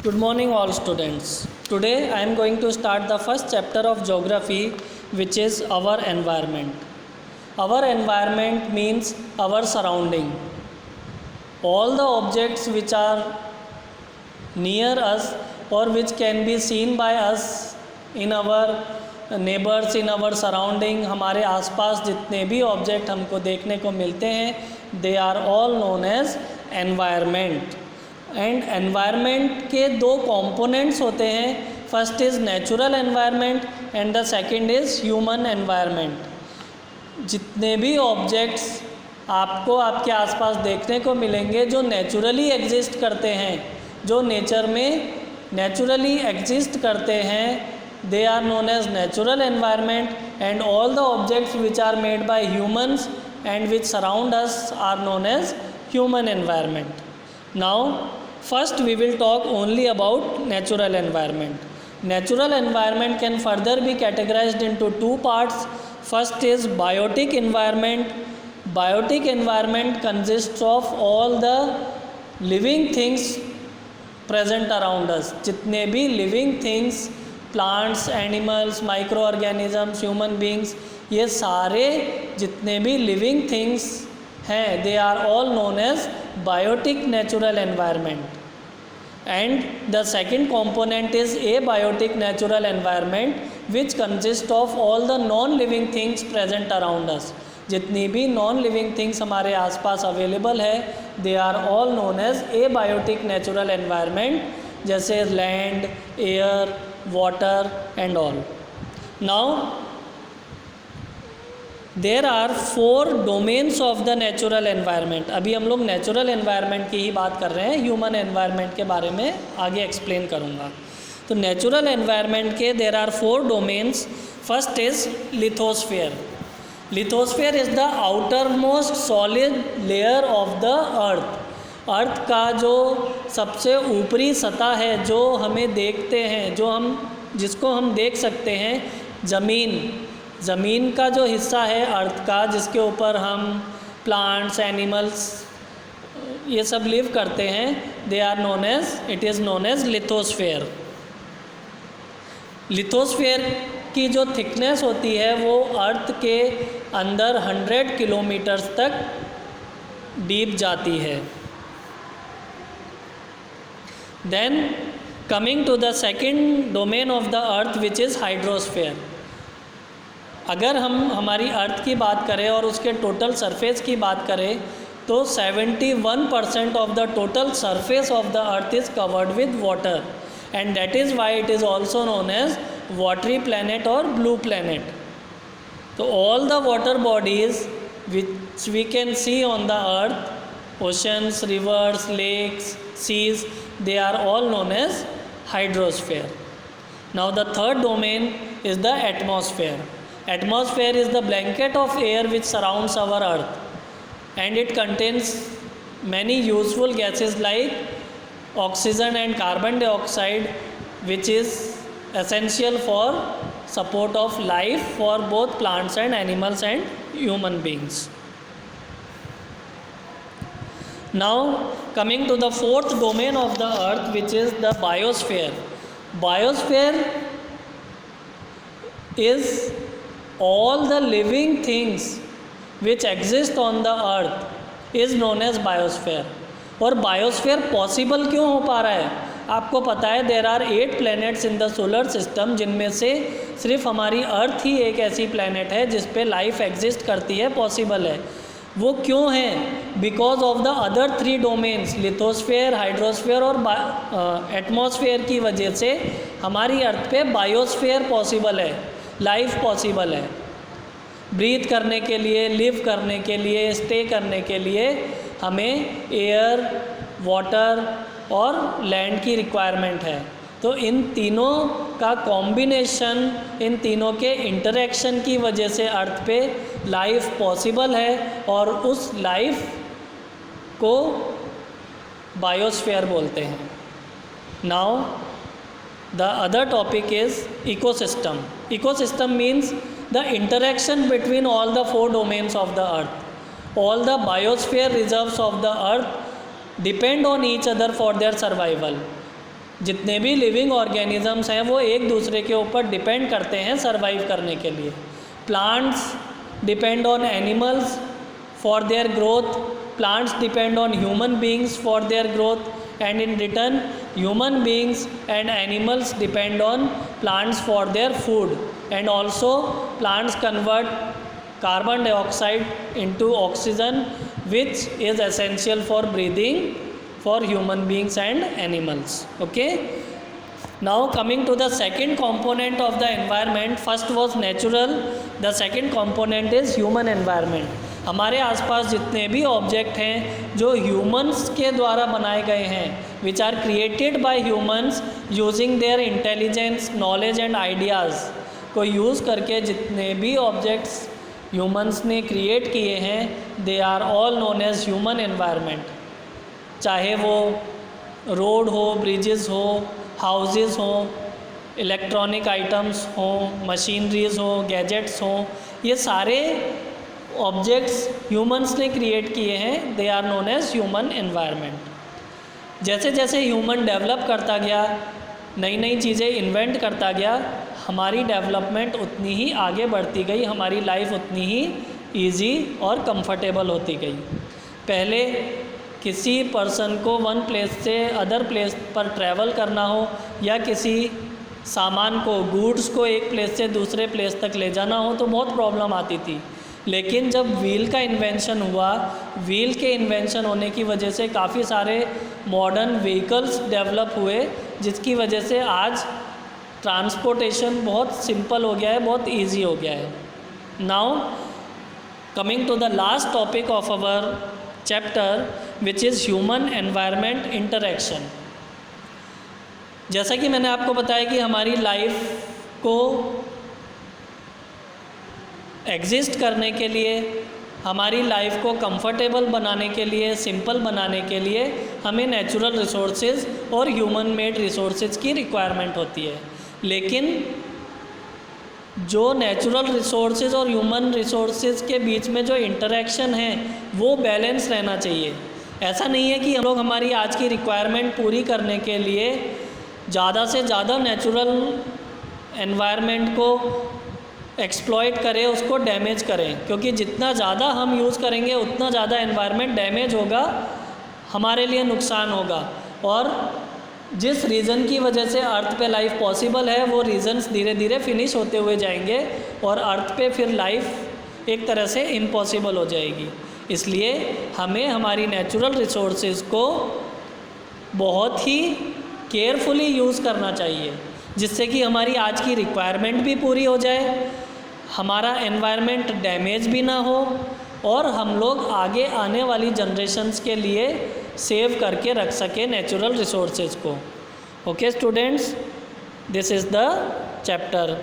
Good morning, all students. Today I am going to start the first chapter of geography, which is our environment. Our environment means our surrounding. All the objects which are near us or which can be seen by us in our neighbors, in our surrounding, हमारे आसपास जितने भी object हमको देखने को मिलते हैं, they are all known as environment. And environment के दो कंपोनेंट्स होते हैं. First is natural environment and the second is human environment. जितने भी ऑब्जेक्ट्स आपको आपके आसपास देखने को मिलेंगे जो नेचुरली एग्जिस्ट करते हैं, जो नेचर में नेचुरली एग्जिस्ट करते हैं, they are known as natural environment. And all the objects which are made by humans and which surround us are known as human environment. Now, first we will talk only about natural environment. Natural environment can further be categorized into two parts. First is biotic environment. Biotic environment consists of all the living things present around us. जितने भी living things, plants, animals, microorganisms, human beings, ये सारे जितने भी living things हैं, they are all known as biotic natural environment. And the second component is abiotic natural environment, which consists of all the non-living things present around us. जितनी भी non-living things हमारे आसपास available है, they are all known as abiotic natural environment, जैसे land, air, water and all. Now there are 4 domains of the natural environment. अभी हम लोग natural environment की ही बात कर रहे हैं, ह्यूमन एनवायरनमेंट के बारे में आगे एक्सप्लेन करूँगा. तो नेचुरल एनवायरनमेंट के there are 4 domains. First is lithosphere. Lithosphere is the outermost solid layer of the earth. Earth का जो सबसे ऊपरी सतह है, जो हमें देखते हैं, जिसको हम देख सकते हैं, ज़मीन का जो हिस्सा है अर्थ का, जिसके ऊपर हम प्लांट्स, एनिमल्स ये सब लिव करते हैं, it is known as lithosphere. Lithosphere की जो थिकनेस होती है वो अर्थ के अंदर 100 किलोमीटर्स तक डीप जाती है. Then coming to the second domain of the earth which is hydrosphere. अगर हम हमारी अर्थ की बात करें और उसके टोटल सरफेस की बात करें तो 71% of the total surface of the earth is covered with water, and that is why it is also known as watery planet और ब्लू प्लैनेट. तो all the water bodies which we can see on the earth, oceans, rivers, lakes, seas, they are all known as hydrosphere. Now the third domain is the atmosphere. Atmosphere is the blanket of air which surrounds our earth, and it contains many useful gases like oxygen and carbon dioxide, which is essential for support of life for both plants and animals and human beings. Now coming to the fourth domain of the earth, which is the biosphere. Biosphere is all the living things which exist on the earth is known as biosphere. और biosphere possible क्यों हो पा रहा है? आपको पता है there are 8 planets in the solar system, जिनमें से सिर्फ हमारी अर्थ ही एक ऐसी प्लैनेट है जिस पे लाइफ एग्जिस्ट करती है, पॉसिबल है. वो क्यों है? Because of the other 3 domains, lithosphere, hydrosphere और एटमॉस्फेयर की वजह से हमारी अर्थ पे बायोस्फीयर पॉसिबल है, लाइफ पॉसिबल है. ब्रीथ करने के लिए, लिव करने के लिए, स्टे करने के लिए हमें एयर, वाटर और लैंड की रिक्वायरमेंट है. तो इन तीनों का कॉम्बिनेशन, इन तीनों के इंटरेक्शन की वजह से अर्थ पे लाइफ पॉसिबल है, और उस लाइफ को बायोस्फीयर बोलते हैं. Now the other topic is ecosystem. Ecosystem means the interaction between all the 4 domains of the earth. All the biosphere reserves of the earth depend on each other for their survival. जितने भी living organisms हैं वो एक दूसरे के ऊपर depend करते हैं सर्वाइव करने के लिए। Plants depend on animals for their growth, plants depend on human beings for their growth, and in return human beings and animals depend on plants for their food, and also plants convert carbon dioxide into oxygen, which is essential for breathing for human beings and animals. Okay, now coming to the second component of the environment, first was natural, the second component is human environment. हमारे आसपास जितने भी object हैं जो humans के द्वारा बनाए गए हैं, which are created by humans using their intelligence, knowledge and ideas को यूज़ करके जितने भी ऑब्जेक्ट्स ह्यूमंस ने क्रिएट किए हैं, they are all known as human environment. चाहे वो रोड हो, ब्रिजेस हो, हाउसेस हो, इलेक्ट्रॉनिक आइटम्स हो, मशीनरीज हो, गैजेट्स हो, ये सारे ऑब्जेक्ट्स ह्यूमंस ने क्रिएट किए हैं, they are known as human environment. जैसे जैसे ह्यूमन डेवलप करता गया, नई नई चीज़ें इन्वेंट करता गया, हमारी डेवलपमेंट उतनी ही आगे बढ़ती गई, हमारी लाइफ उतनी ही इजी और कंफर्टेबल होती गई। पहले किसी पर्सन को वन प्लेस से अदर प्लेस पर ट्रैवल करना हो या किसी सामान को, गुड्स को एक प्लेस से दूसरे प्लेस तक ले जाना हो तो बहुत प्रॉब्लम आती थी। लेकिन जब व्हील का इन्वेंशन हुआ, व्हील के इन्वेंशन होने की वजह से काफ़ी सारे मॉडर्न व्हीकल्स डेवलप हुए, जिसकी वजह से आज ट्रांसपोर्टेशन बहुत सिंपल हो गया है, बहुत इजी हो गया है। Now coming to the last topic of our chapter which is human environment interaction. जैसा कि मैंने आपको बताया कि हमारी लाइफ को एग्जिस्ट करने के लिए, हमारी लाइफ को कंफर्टेबल बनाने के लिए, सिंपल बनाने के लिए हमें नेचुरल रिसोर्सेज और ह्यूमन मेड रिसोर्सेज की रिक्वायरमेंट होती है। लेकिन जो नेचुरल रिसोर्सेज और ह्यूमन रिसोर्सेज के बीच में जो इंटरेक्शन है वो बैलेंस रहना चाहिए। ऐसा नहीं है कि हम लोग हमारी आज की रिक्वायरमेंट पूरी करने के लिए ज़्यादा से ज़्यादा नेचुरल एनवायरनमेंट को एक्सप्लॉइट करें, उसको डैमेज करें, क्योंकि जितना ज़्यादा हम यूज़ करेंगे उतना ज़्यादा एनवायरनमेंट डैमेज होगा, हमारे लिए नुकसान होगा। और जिस रीज़न की वजह से अर्थ पे लाइफ पॉसिबल है वो रीज़न्स धीरे धीरे फिनिश होते हुए जाएंगे और अर्थ पे फिर लाइफ एक तरह से इम्पॉसिबल हो जाएगी। इसलिए हमें हमारी नेचुरल रिसोर्सेज को बहुत ही केयरफुली यूज़ करना चाहिए, जिससे कि हमारी आज की रिक्वायरमेंट भी पूरी हो जाए, हमारा एनवायरनमेंट डैमेज भी ना हो और हम लोग आगे आने वाली जनरेशन्स के लिए सेव करके रख सकें नेचुरल रिसोर्सेज को। Okay students, this is the chapter.